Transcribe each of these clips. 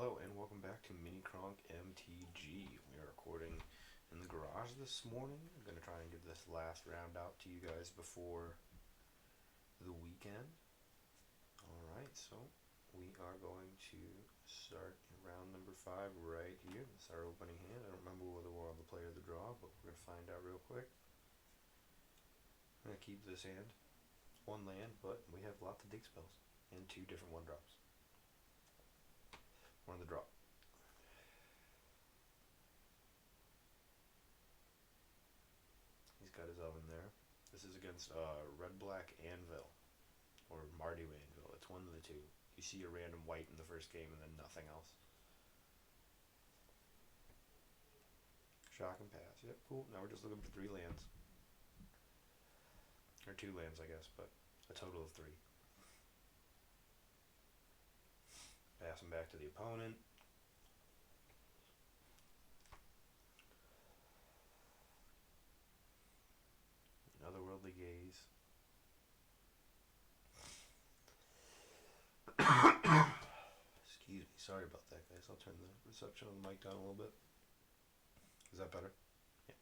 Hello and welcome back to Mini Kronk MTG. We are recording in the garage this morning. I'm going to try and get this last round out to you guys before the weekend. Alright, so we are going to start round number 5 right here. This is our opening hand. I don't remember whether we're on the play or the draw, but we're going to find out real quick. I'm going to keep this hand. One land, but we have lots of dig spells and 2 different 1-drops. We're on the draw. He's got his oven there. This is against Red Black Anvil or Mardu Anvil. It's one of the two. You see a random white in the first game and then nothing else. Shock and pass. Yep, cool. Now we're just looking for 3 lands. Or 2 lands, I guess, but a total of 3. Pass them back to the opponent. Otherworldly Gaze. Excuse me. Sorry about that, guys. I'll turn the reception on the mic down a little bit. Is that better? Yeah.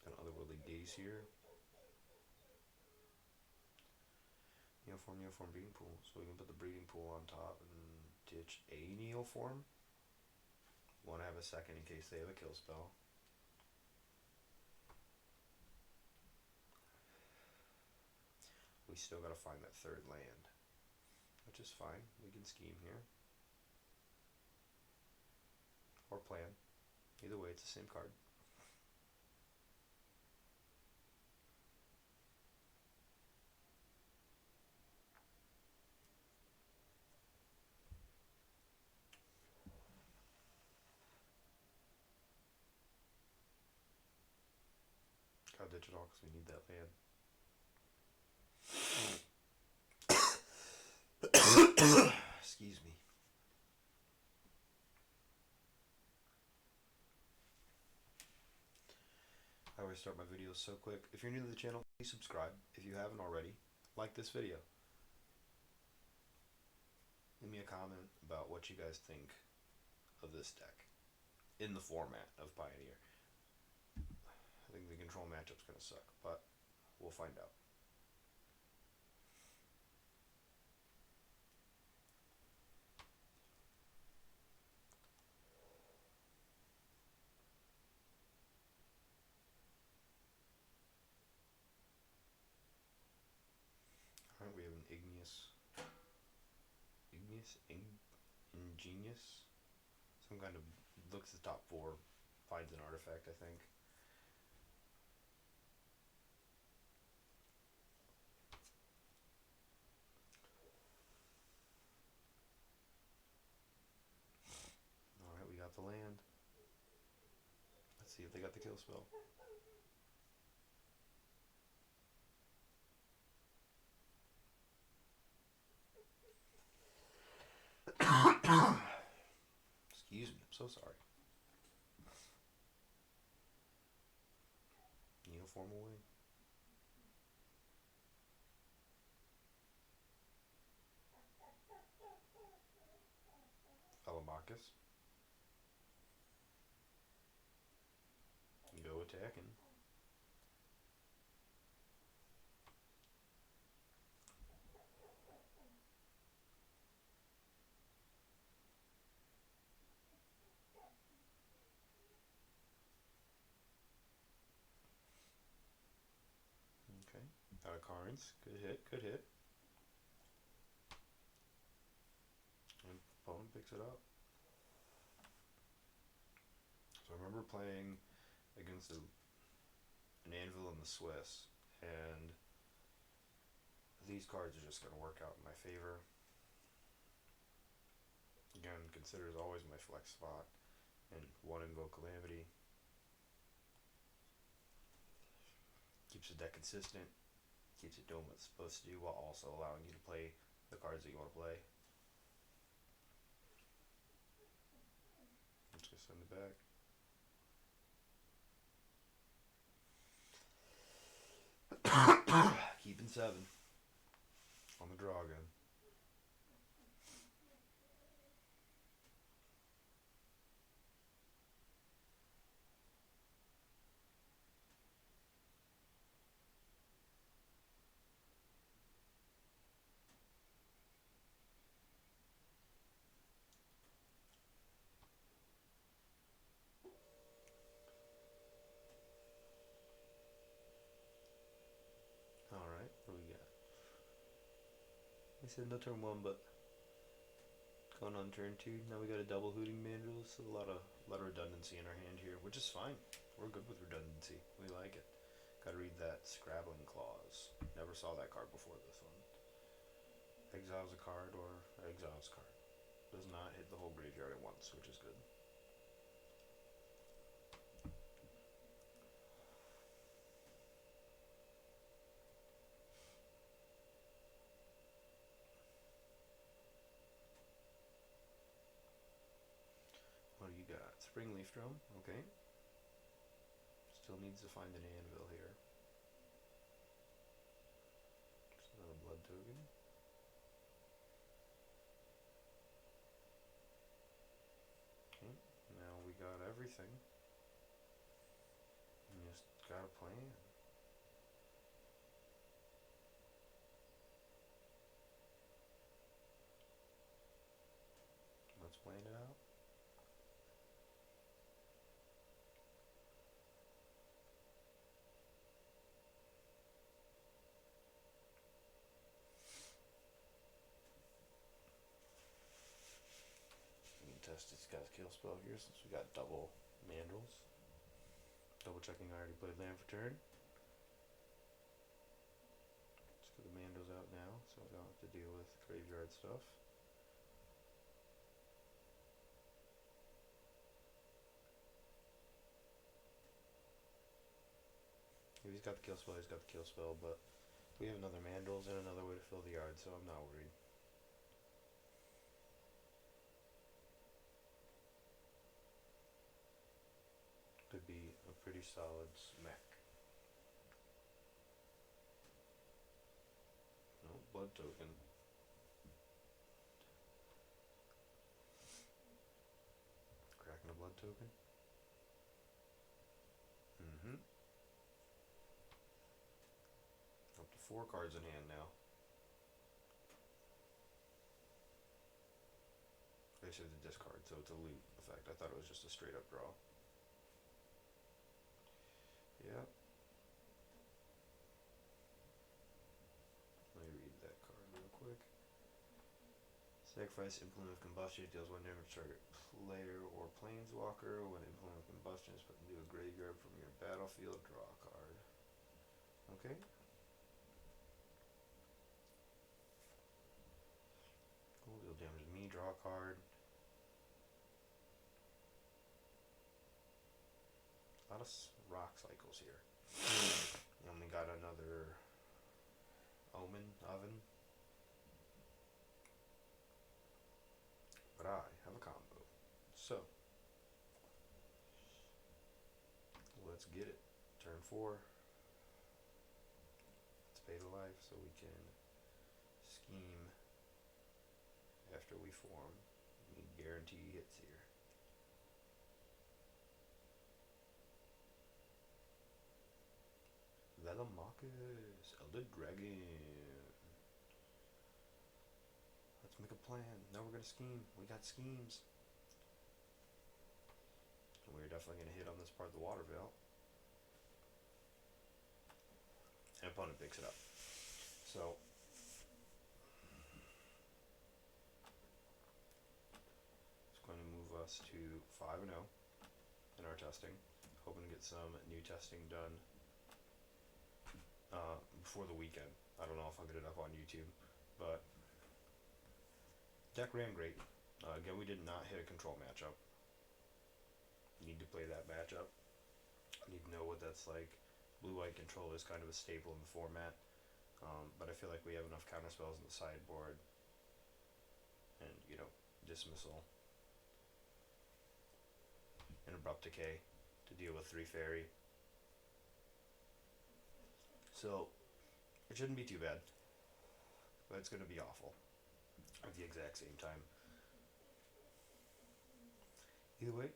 Got an Otherworldly Gaze here. Neoform breeding pool. So we can put the breeding pool on top and ditch a Neoform. Want to have a second in case they have a kill spell. We still got to find that 3rd land, which is fine. We can scheme here. Or plan. Either way, it's the same card. Gotta ditch it all because we need that land. Excuse me. I always start my videos so quick. If you're new to the channel, please subscribe. If you haven't already, like this video. Leave me a comment about what you guys think of this deck in the format of Pioneer. I think the control matchup's going to suck, but we'll find out. Alright, we have an Ingenious. Some kind of, looks at the top 4, finds an artifact, I think. Alright, we got the land. Let's see if they got the kill spell. Excuse me, I'm so sorry. Neoform away. Alamacus. Go attacking. Okay, out of cards. Good hit, good hit. And opponent picks it up. So I remember playing against an Anvil in the Swiss, and these cards are just going to work out in my favor. Again, consider as always my flex spot, and 1 Invoke Calamity. Keeps the deck consistent, keeps it doing what it's supposed to do while also allowing you to play the cards that you want to play. Let's just send it back. Keeping 7 on the draw again. I said no turn 1, but going on turn 2. Now we got a double Hooting Mandrill, so a lot of redundancy in our hand here, which is fine. We're good with redundancy. We like it. Gotta read that Scrabbling Clause. Never saw that card before this one. Exiles a card or exiles a card. Does not hit the whole graveyard at once, which is good. What do you got? Springleaf Drum, okay. Still needs to find an anvil here. Just another blood token. Okay, now we got everything. We just got a plan. Let's plan it out. Test this guy's kill spell here since we got double mandrels. Double checking I already played land for turn. Let's get the mandrels out now so I don't have to deal with graveyard stuff. If he's got the kill spell, he's got the kill spell, but we have another mandrels and another way to fill the yard, so I'm not worried. Could be a pretty solid smack. No blood token. Cracking a blood token. Up to 4 cards in hand now. I said the discard, so it's a loot effect. I thought it was just a straight up draw. Yeah. Let me read that card real quick. Sacrifice Implement of Combustion, deals 1 damage to target player or planeswalker. When Implement of Combustion is put into a graveyard from your battlefield, draw a card. Okay. Cool, deal damage to me, draw a card. A lot of rock cycles here. And we got another Oven. But I have a combo. So, let's get it. Turn 4. Let's pay the life so we can scheme after we form. We need guarantee hits here. Velomachus, Elder Dragon. Let's make a plan. Now we're gonna scheme. We got schemes. And we're definitely gonna hit on this part of the water veil. And opponent picks it up. So it's going to move us to 5-0 in our testing. Hoping to get some new testing done before the weekend. I don't know if I'll get it up on YouTube, but deck ran great. Again, we did not hit a control matchup. Need to play that matchup. Need to know what that's like. Blue-white control is kind of a staple in the format, but I feel like we have enough counterspells in the sideboard, and dismissal and abrupt decay to deal with 3 fairy. So it shouldn't be too bad, but it's going to be awful at the exact same time. Either way,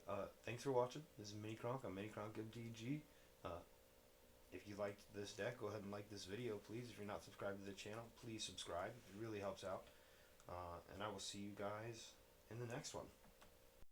thanks for watching. This is Minikronk. I'm Minikronk MTG. If you liked this deck, go ahead and like this video, please. If you're not subscribed to the channel, please subscribe. It really helps out. And I will see you guys in the next one.